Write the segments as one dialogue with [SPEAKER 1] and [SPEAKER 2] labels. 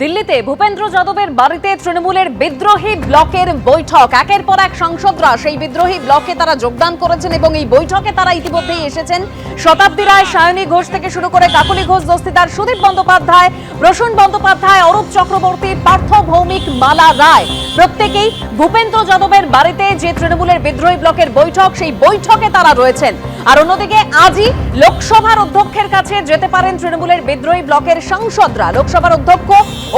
[SPEAKER 1] দিল্লিতে ভূপেন্দ্র যাদবের বাড়িতে তৃণমূলের বিদ্রোহী ব্লকের বৈঠক। একের পর এক সাংসদরা সেই বিদ্রোহী ব্লকে তারা যোগদান করেছেন এবং এই বৈঠকে তারা ইতিমধ্যেই এসেছেন। শতাব্দী রায়, সায়নী ঘোষ থেকে শুরু করে কাকলি ঘোষ দস্তিদার, সুদীপ বন্দ্যোপাধ্যায়, প্রসূন বন্দ্যোপাধ্যায়, অরূপ চক্রবর্তী, পার্থ ভৌমিক, মালা রায়, প্রত্যেকেই ভূপেন্দ্র যাদবের বাড়িতে যে তৃণমূলের বিদ্রোহী ব্লকের বৈঠক, সেই বৈঠকে তারা রয়েছেন। আর অন্যদিকে আজই লোকসভার অধ্যক্ষের কাছে যেতে পারেন তৃণমূলের বিদ্রোহী ব্লকের সাংসদরা। লোকসভার অধ্যক্ষ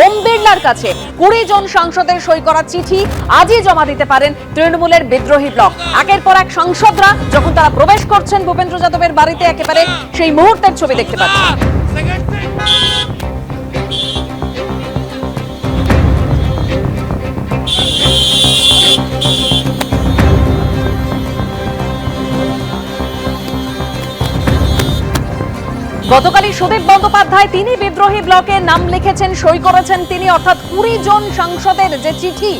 [SPEAKER 1] ওম বিড়লার কাছে 20 জন সাংসদের সই করা চিঠি আজই জমা দিতে পারেন তৃণমূলের বিদ্রোহী ব্লক। একের পর এক সাংসদরা যখন তারা প্রবেশ করছেন ভূপেন্দ্র যাদবের বাড়িতে, একেবারে সেই মুহূর্তের ছবি দেখতে পাচ্ছেন। গতকালই সুদীপ বন্দ্যোপাধ্যায় তিনি বিদ্রোহী ব্লকে নাম লিখেছেন, সই করেছেন তিনি, অর্থাৎ 20 জন সাংসদের যে চিঠি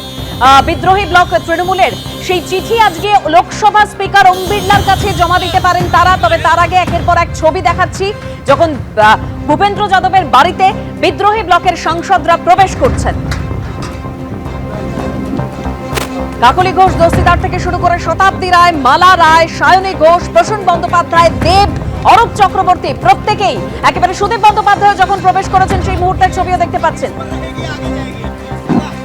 [SPEAKER 1] বিদ্রোহী ব্লক তৃণমূলের, সেই চিঠি আজকে লোকসভা স্পিকার ওম বিড়লার কাছে জমা দিতে পারেন তারা। তবে তার আগে একের পর এক ছবি দেখাচ্ছি যখন ভূপেন্দ্র যাদবের বাড়িতে বিদ্রোহী ব্লকের সাংসদরা প্রবেশ করছেন। কাকলি ঘোষ দস্তিদার থেকে শুরু করে শতাব্দী রায়, মালা রায়, সায়নী ঘোষ, প্রসূন বন্দ্যোপাধ্যায়, দেব, অরূপ চক্রবর্তী, প্রত্যেকেই একেবারে সুদীপ বন্দ্যোপাধ্যায় যখন প্রবেশ করেছেন সেই মুহূর্তের ছবিও দেখতে পাচ্ছেন।